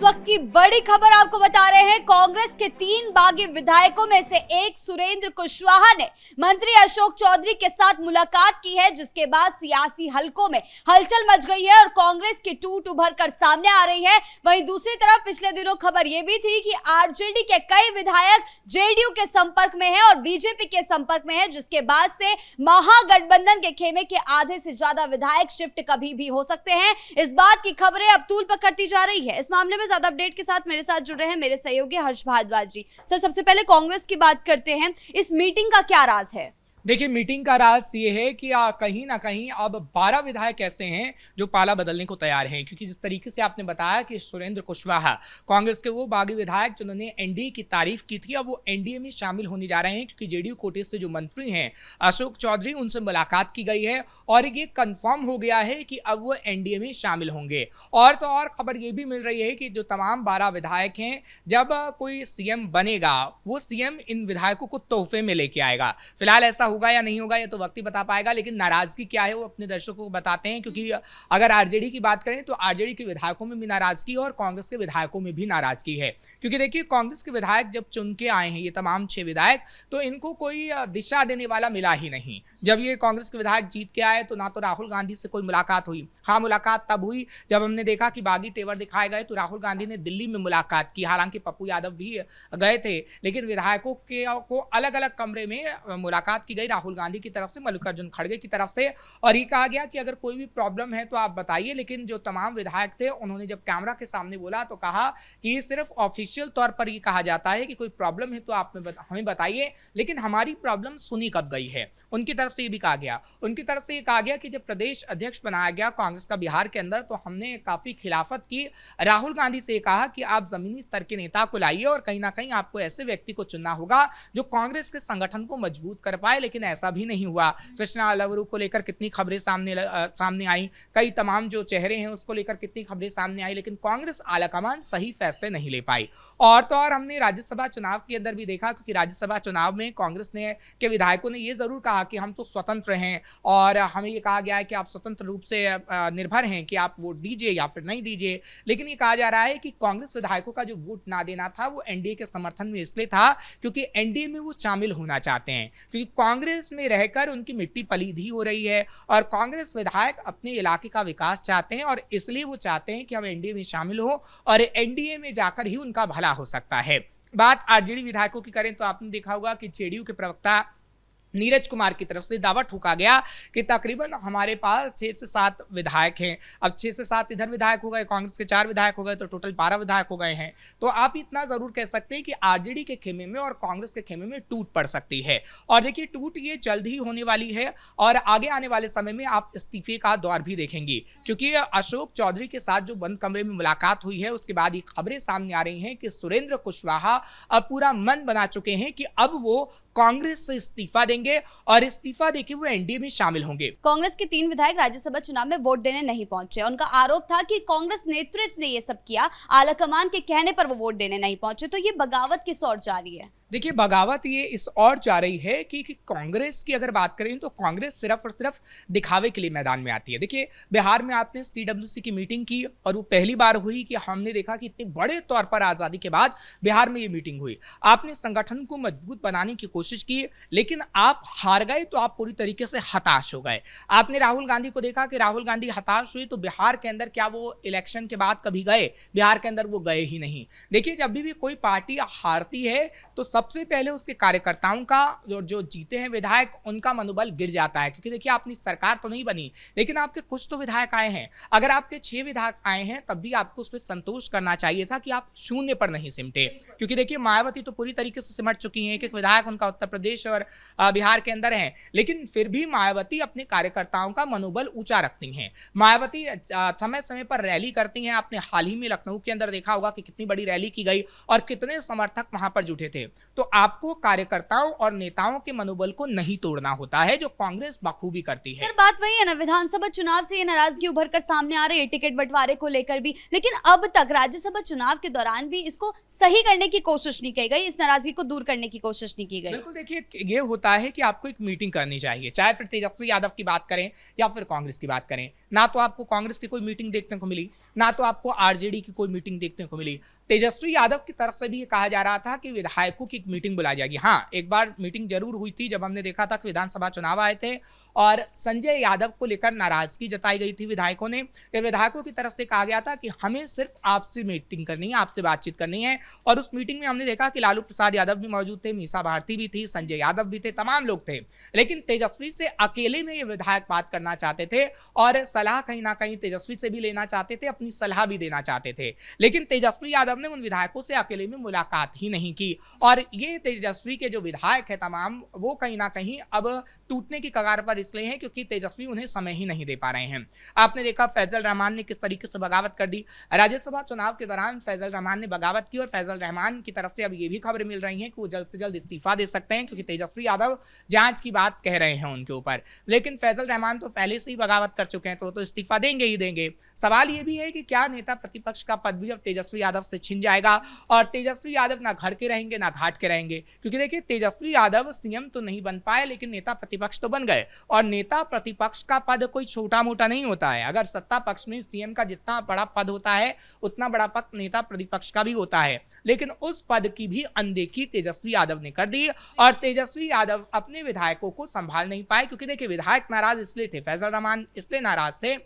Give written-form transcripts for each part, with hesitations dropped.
इस वक्त की बड़ी खबर आपको बता रहे हैं। कांग्रेस के 3 बागी विधायकों में से एक सुरेंद्र कुशवाहा ने मंत्री अशोक चौधरी के साथ मुलाकात की है, जिसके बाद सियासी हलकों में हलचल मच गई है और कांग्रेस की टूट उभर कर सामने आ रही है। वहीं दूसरी तरफ पिछले दिनों खबर यह भी थी कि आरजेडी के कई विधायक जेडीयू के संपर्क में है और बीजेपी के संपर्क में है, जिसके बाद से महागठबंधन के खेमे के आधे से ज्यादा विधायक शिफ्ट कभी भी हो सकते हैं। इस बात की खबरें अब तूल पकड़ती जा रही है। इस मामले में ज्यादा अपडेट के साथ मेरे साथ जुड़ रहे हैं मेरे सहयोगी हर्ष भारद्वाज जी। सर, सबसे पहले कांग्रेस की बात करते हैं। इस मीटिंग का क्या राज है? देखिए, मीटिंग का राज ये है कि कहीं ना कहीं अब 12 विधायक ऐसे हैं जो पाला बदलने को तैयार हैं, क्योंकि जिस तरीके से आपने बताया कि सुरेंद्र कुशवाहा कांग्रेस के वो बागी विधायक जिन्होंने एनडीए की तारीफ की थी, अब वो एनडीए में शामिल होने जा रहे हैं, क्योंकि जेडीयू कोटे से जो मंत्री हैं अशोक चौधरी, उनसे मुलाकात की गई है और ये कंफर्म हो गया है कि अब वो एनडीए में शामिल होंगे। और तो और खबर ये भी मिल रही है कि जो तमाम 12 विधायक हैं, जब कोई सीएम बनेगा वो सीएम इन विधायकों को तोहफे में लेके आएगा। फिलहाल ऐसा होगा या नहीं होगा ये तो वक्त ही बता पाएगा, लेकिन नाराजगी क्या है वो अपने दर्शकों को बताते हैं। क्योंकि अगर आरजेडी की बात करें तो आरजेडी के विधायकों में भी नाराजगी और कांग्रेस के विधायकों में भी नाराजगी है। क्योंकि देखिए, कांग्रेस के विधायक जब चुन के आए हैं, ये तमाम 6 विधायक, तो इनको कोई दिशा देने वाला मिला ही नहीं। जब ये कांग्रेस के विधायक जीत के आए तो ना तो राहुल गांधी से कोई मुलाकात हुई। हाँ, मुलाकात तब हुई जब हमने देखा कि बागी तेवर दिखाए गए, तो राहुल गांधी ने दिल्ली में मुलाकात की। हालांकि पप्पू यादव भी गए थे, लेकिन विधायकों को अलग अलग कमरे में मुलाकात की गई राहुल गांधी की तरफ से, मल्लिकार्जुन खड़गे की तरफ से, और ये कहा गया कि अगर कोई भी प्रॉब्लम है तो आप बताइए। लेकिन जो तमाम विधायक थे उन्होंने जब कैमरा के सामने बोला तो कहा कि सिर्फ ऑफिशियल तौर पर ये कहा जाता है कि कोई प्रॉब्लम है तो आप हमें बताइए, लेकिन हमारी प्रॉब्लम सुनी कब गई है। उनकी तरफ से ये भी कहा गया, उनकी तरफ से ये कहा गया कि जब प्रदेश अध्यक्ष बनाया गया कांग्रेस का बिहार के अंदर, तो हमने काफी खिलाफत की। राहुल गांधी से कहा कि आप जमीनी स्तर के नेता को लाइए और कहीं ना कहीं आपको ऐसे व्यक्ति को चुनना होगा जो कांग्रेस के संगठन को मजबूत कर पाए, लेकिन ऐसा भी नहीं हुआ। कृष्णा अलवरू को लेकर कितनी खबरें सामने आई, कई तमाम जो चेहरे हैं उसको लेकर कितनी खबरें सामने आई, लेकिन कांग्रेस आलाकमान सही फैसले नहीं ले पाई। और तो और हमने राज्यसभा चुनाव के अंदर भी देखा, क्योंकि राज्यसभा चुनाव में कांग्रेस के विधायकों ने ये जरूर कहा कि हम तो स्वतंत्र हैं और हमें ये कहा गया है कि आप स्वतंत्र रूप से निर्भर हैं कि आप वोट दीजिए या फिर नहीं दीजिए। लेकिन ये कहा जा रहा है कि कांग्रेस विधायकों का जो वोट ना देना था वो एनडीए के समर्थन में इसलिए था क्योंकि एनडीए में वो शामिल होना चाहते हैं, क्योंकि कांग्रेस में रहकर उनकी मिट्टी पलीदी हो रही है और कांग्रेस विधायक अपने इलाके का विकास चाहते हैं, और इसलिए वो चाहते हैं कि हम एनडीए में शामिल हो और एनडीए में जाकर ही उनका भला हो सकता है। बात आरजेडी विधायकों की करें तो आपने देखा होगा कि जेडीयू के प्रवक्ता नीरज कुमार की तरफ से दावा ठोका गया कि तकरीबन हमारे पास 6 से 7 विधायक हैं। अब 6 से 7 इधर विधायक हो गए, कांग्रेस के 4 विधायक हो गए, तो टोटल 12 विधायक हो गए हैं। तो आप इतना जरूर कह सकते हैं कि आरजेडी के खेमे में और कांग्रेस के खेमे में टूट पड़ सकती है। और देखिए, टूट ये जल्द ही होने वाली है और आगे आने वाले समय में आप इस्तीफे का दौर भी देखेंगे, क्योंकि अशोक चौधरी के साथ जो बंद कमरे में मुलाकात हुई है उसके बाद ये खबरें सामने आ रही हैं कि सुरेंद्र कुशवाहा अब पूरा मन बना चुके हैं कि अब वो कांग्रेस से इस्तीफा देंगे और इस्तीफा देके वो एनडीए में शामिल होंगे। कांग्रेस के 3 विधायक राज्यसभा चुनाव में वोट देने नहीं पहुंचे। उनका आरोप था कि कांग्रेस नेतृत्व ने ये सब किया, आलाकमान के कहने पर वो वोट देने नहीं पहुंचे। तो ये बगावत किस ओर जा रही है? देखिए, बगावत ये इस ओर जा रही है कि कांग्रेस की अगर बात करें तो कांग्रेस सिर्फ और सिर्फ दिखावे के लिए मैदान में आती है। देखिए, बिहार में आपने सीडब्ल्यूसी की मीटिंग की और वो पहली बार हुई कि हमने देखा कि इतने बड़े तौर पर आज़ादी के बाद बिहार में ये मीटिंग हुई। आपने संगठन को मजबूत बनाने की कोशिश की, लेकिन आप हार गए तो आप पूरी तरीके से हताश हो गए। आपने राहुल गांधी को देखा कि राहुल गांधी हताश हुई, तो बिहार के अंदर क्या वो इलेक्शन के बाद कभी गए? बिहार के अंदर वो गए ही नहीं। देखिए, जब भी कोई पार्टी हारती है तो सबसे पहले उसके कार्यकर्ताओं का जो जीते हैं विधायक, उनका मनोबल गिर जाता है। क्योंकि देखिए, अपनी सरकार तो नहीं बनी, लेकिन आपके कुछ तो विधायक आए हैं। अगर आपके 6 विधायक आए हैं तब भी आपको उस पर संतोष करना चाहिए था कि आप शून्य पर नहीं सिमटे। क्योंकि देखिए, मायावती तो पूरी तरीके से सिमट चुकी हैं, एक विधायक उनका उत्तर प्रदेश और बिहार के अंदर है, लेकिन फिर भी मायावती अपने कार्यकर्ताओं का मनोबल ऊंचा रखती हैं। मायावती समय समय पर रैली करती हैं। आपने हाल ही में लखनऊ के अंदर देखा होगा कि कितनी बड़ी रैली की गई और कितने समर्थक वहां पर जुटे थे। तो आपको कार्यकर्ताओं और नेताओं के मनोबल को नहीं तोड़ना होता है, जो कांग्रेस बखूबी करती है। सर बात वही है ना, विधानसभा चुनाव से ये नाराजगी उभर कर सामने आ रही है टिकट बंटवारे को लेकर भी, लेकिन अब तक राज्यसभा चुनाव के दौरान भी इसको सही करने की कोशिश नहीं की गई, इस नाराजगी को दूर करने की कोशिश नहीं की गई। बिल्कुल, देखिए ये होता है कि आपको एक मीटिंग करनी चाहिए, चाहे फिर तेजस्वी यादव की बात करें या फिर कांग्रेस की बात करें। ना तो आपको कांग्रेस की कोई मीटिंग देखने को मिली, ना तो आपको आरजेडी की कोई मीटिंग देखने को मिली। तेजस्वी यादव की तरफ से भी ये कहा जा रहा था कि विधायकों की एक मीटिंग बुलाई जाएगी। हाँ, एक बार मीटिंग जरूर हुई थी जब हमने देखा था कि विधानसभा चुनाव आए थे और संजय यादव को लेकर नाराजगी जताई गई थी विधायकों ने। विधायकों की तरफ से कहा गया था कि हमें सिर्फ आपसे मीटिंग करनी है, आपसे बातचीत करनी है। और उस मीटिंग में हमने देखा कि लालू प्रसाद यादव भी मौजूद थे, मीसा भारती भी थी, संजय यादव भी थे, तमाम लोग थे। लेकिन तेजस्वी से अकेले में ये विधायक बात करना चाहते थे और सलाह कहीं ना कहीं तेजस्वी से भी लेना चाहते थे, अपनी सलाह भी देना चाहते थे। लेकिन तेजस्वी यादव ने उन विधायकों से अकेले में मुलाकात ही नहीं की। और ये तेजस्वी के जो विधायक है तमाम, वो कहीं ना कहीं अब टूटने की कगार पर इसलिए हैं क्योंकि तेजस्वी उन्हें समय ही नहीं दे पा रहे हैं। आपने देखा फैजल रहमान ने किस तरीके से बगावत कर दी राज्यसभा चुनाव के दौरान। फैजल रहमान ने बगावत की और फैजल रहमान की तरफ से अब ये भी खबरें मिल रही हैं कि वो जल्द से जल्द इस्तीफा दे सकते हैं, क्योंकि तेजस्वी यादव जांच की बात कह रहे हैं उनके ऊपर। लेकिन फैजल रहमान तो पहले से ही बगावत कर चुके हैं, तो इस्तीफा देंगे ही देंगे। सवाल ये भी है कि क्या नेता प्रतिपक्ष का पद भी अब तेजस्वी यादव से छिन जाएगा और तेजस्वी यादव ना घर के रहेंगे ना घाट के रहेंगे। क्योंकि देखिए, तेजस्वी यादव सीएम तो नहीं बन पाए लेकिन नेता प्रतिपक्ष तो बन गए। और नेता प्रतिपक्ष का पद कोई छोटा मोटा नहीं होता है। अगर सत्ता पक्ष में सीएम का जितना बड़ा पद होता है उतना बड़ा पद नेता प्रतिपक्ष का भी होता है। लेकिन उस पद की भी अनदेखी तेजस्वी यादव ने कर दी और तेजस्वी यादव अपने विधायकों को संभाल नहीं पाए। क्योंकि देखिए, विधायक नाराज इसलिए थे, फैजल रहमान इसलिए नाराज थे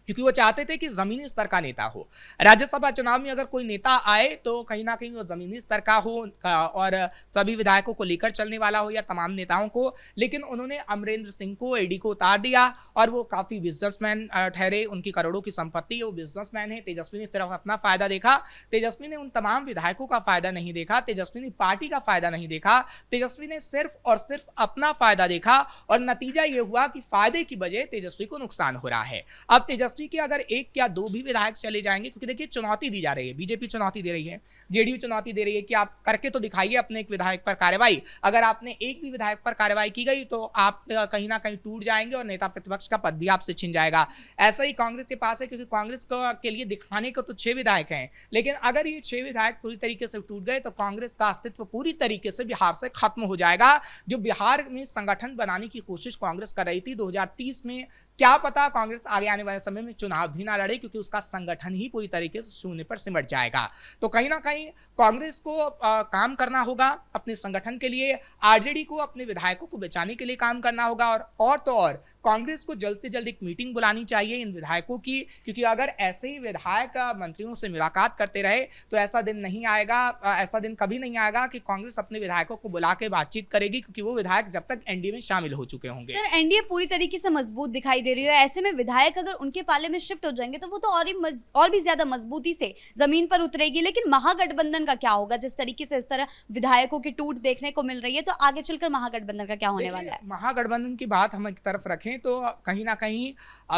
क्योंकि वो चाहते थे कि जमीनी स्तर का नेता हो। राज्यसभा चुनाव में अगर कोई नेता आए तो कहीं ना कहीं वो जमीनी स्तर का हो और सभी विधायकों को लेकर चलने वाला हो या तमाम नेताओं को। लेकिन उन्होंने अमरेंद्र सिंह को, एडी को उतार दिया और वो काफी बिजनेसमैन ठहरे, उनकी करोड़ों की संपत्ति है, वो बिजनेसमैन है। तेजस्वी ने सिर्फ अपना फायदा देखा, तेजस्वी ने उन तमाम विधायकों का फायदा नहीं देखा, तेजस्वी ने पार्टी का फायदा नहीं देखा, तेजस्वी ने सिर्फ और सिर्फ अपना फायदा देखा। और नतीजा ये हुआ कि फायदे की बजाय तेजस्वी को नुकसान हो रहा है। अब तेजस्वी कि अगर एक या दो भी विधायक चले जाएंगे, क्योंकि देखिए चुनौती दी जा रही है, बीजेपी चुनौती दे रही है, जेडीयू चुनौती दे रही है कि आप करके तो दिखाइए अपने एक विधायक पर कार्रवाई। अगर आपने एक भी विधायक पर कार्रवाई की गई तो आप कहीं ना कहीं टूट जाएंगे और नेता प्रतिपक्ष का पद भी आपसे छिन जाएगा। ऐसा ही कांग्रेस के पास है, क्योंकि कांग्रेस के लिए दिखाने को तो 6 विधायक हैं, लेकिन अगर ये 6 विधायक पूरी तरीके से टूट गए तो कांग्रेस का अस्तित्व पूरी तरीके से बिहार से खत्म हो जाएगा। जो बिहार में संगठन बनाने की कोशिश कांग्रेस कर रही थी 2030 में, क्या पता कांग्रेस आगे आने वाले समय में चुनाव भी ना लड़े, क्योंकि उसका संगठन ही पूरी तरीके से शून्य पर सिमट जाएगा। तो कहीं ना कहीं कांग्रेस को काम करना होगा अपने संगठन के लिए, आरजेडी को अपने विधायकों को बचाने के लिए काम करना होगा और तो और कांग्रेस को जल्द से जल्द एक मीटिंग बुलानी चाहिए इन विधायकों की। क्योंकि अगर ऐसे ही विधायक मंत्रियों से मुलाकात करते रहे तो ऐसा दिन नहीं आएगा, ऐसा दिन कभी नहीं आएगा कि कांग्रेस अपने विधायकों को बुला के बातचीत करेगी, क्योंकि वो विधायक जब तक एनडीए में शामिल हो चुके होंगे। सर, एनडीए पूरी तरीके से मजबूत दिखाई दे रही है, ऐसे में विधायक अगर उनके पाले में शिफ्ट हो जाएंगे तो वो तो और भी ज्यादा मजबूती से जमीन पर उतरेगी। लेकिन महागठबंधन का क्या होगा? जिस तरीके से इस तरह विधायकों की टूट देखने को मिल रही है, तो आगे चलकर महागठबंधन का क्या होने वाला है? महागठबंधन की बात हम एक तरफ रखें तो कहीं ना कहीं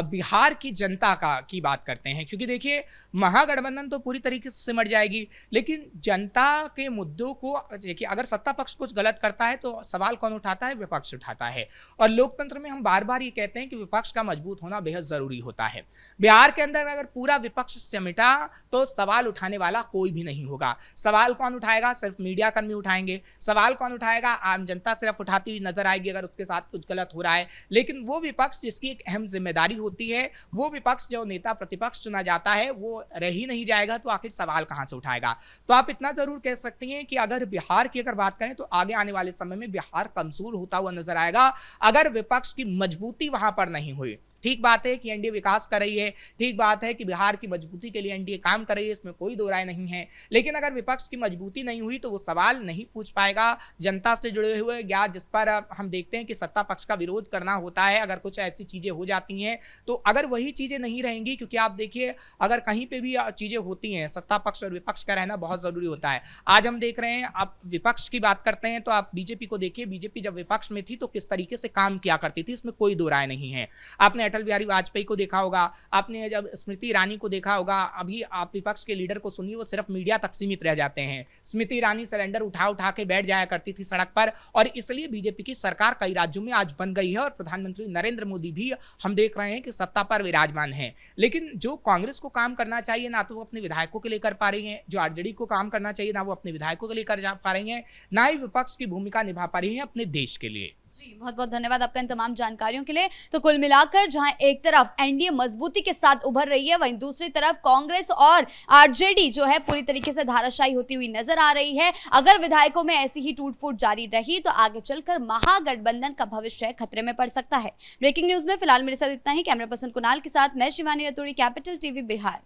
बिहार की जनता की बात करते हैं। क्योंकि देखिए, महागठबंधन तो पूरी तरीके से सिमट जाएगी, लेकिन जनता के मुद्दों को देखिए, अगर सत्ता पक्ष कुछ गलत करता है तो सवाल कौन उठाता है? विपक्ष उठाता है। और लोकतंत्र में हम बार बार ये कहते हैं कि विपक्ष का मजबूत होना बेहद जरूरी होता है। बिहार के अंदर अगर पूरा विपक्ष सिमटा तो सवाल उठाने वाला कोई भी नहीं होगा। सवाल कौन उठाएगा? सिर्फ मीडिया कर्मी उठाएंगे। सवाल कौन उठाएगा? आम जनता सिर्फ उठाती हुई नजर आएगी अगर उसके साथ कुछ गलत हो रहा है। लेकिन वो विपक्ष जिसकी एक अहम जिम्मेदारी होती है, वो विपक्ष जो नेता प्रतिपक्ष चुना जाता है, वो रह ही नहीं जाएगा तो आखिर सवाल कहां से उठाएगा? तो आप इतना जरूर कह सकते हैं कि अगर बिहार की बात करें तो आगे आने वाले समय में बिहार कमजोर होता हुआ नजर आएगा अगर विपक्ष की मजबूती वहां पर नहीं हुई। ठीक बात है कि एनडीए विकास कर रही है, ठीक बात है कि बिहार की मजबूती के लिए एनडीए काम कर रही है, इसमें कोई दो राय नहीं है। लेकिन अगर विपक्ष की मजबूती नहीं हुई तो वो सवाल नहीं पूछ पाएगा जनता से जुड़े हुए, या जिस पर हम देखते हैं कि सत्ता पक्ष का विरोध करना होता है। अगर कुछ ऐसी चीजें हो जाती हैं तो अगर वही चीजें नहीं रहेंगी, क्योंकि आप देखिए अगर कहीं पे भी चीजें होती हैं, सत्ता पक्ष और विपक्ष का रहना बहुत जरूरी होता है। आज हम देख रहे हैं, आप विपक्ष की बात करते हैं तो आप बीजेपी को देखिए, बीजेपी जब विपक्ष में थी तो किस तरीके से काम किया करती थी, इसमें कोई दो राय नहीं है। आपने अटल बिहारी वाजपेयी को देखा होगा, आपने जब स्मृति ईरानी को देखा होगा, अभी आप विपक्ष के लीडर को सुनिए, वो सिर्फ मीडिया तक सीमित रह जाते हैं। स्मृति ईरानी सिलेंडर उठा उठा के बैठ जाया करती थी सड़क पर, और इसलिए बीजेपी की सरकार कई राज्यों में आज बन गई है और प्रधानमंत्री नरेंद्र मोदी भी हम देख रहे हैं कि सत्ता पर विराजमान है। लेकिन जो कांग्रेस को काम करना चाहिए ना तो वो अपने विधायकों के लिए कर पा रही है, जो आरजेडी को काम करना चाहिए ना वो अपने विधायकों के लिए कर पा रही है, ना ही विपक्ष की भूमिका निभा पा रही है अपने देश के लिए। जी, बहुत बहुत धन्यवाद आपका इन तमाम जानकारियों के लिए। तो कुल मिलाकर जहां एक तरफ एनडीए मजबूती के साथ उभर रही है, वहीं दूसरी तरफ कांग्रेस और आरजेडी जो है पूरी तरीके से धाराशायी होती हुई नजर आ रही है। अगर विधायकों में ऐसी ही टूट फूट जारी रही तो आगे चलकर महागठबंधन का भविष्य खतरे में पड़ सकता है। ब्रेकिंग न्यूज में फिलहाल मेरे साथ इतना ही। कैमरा पर्सन कुणाल के साथ मैं शिवानी रतूड़ी, कैपिटल टीवी बिहार।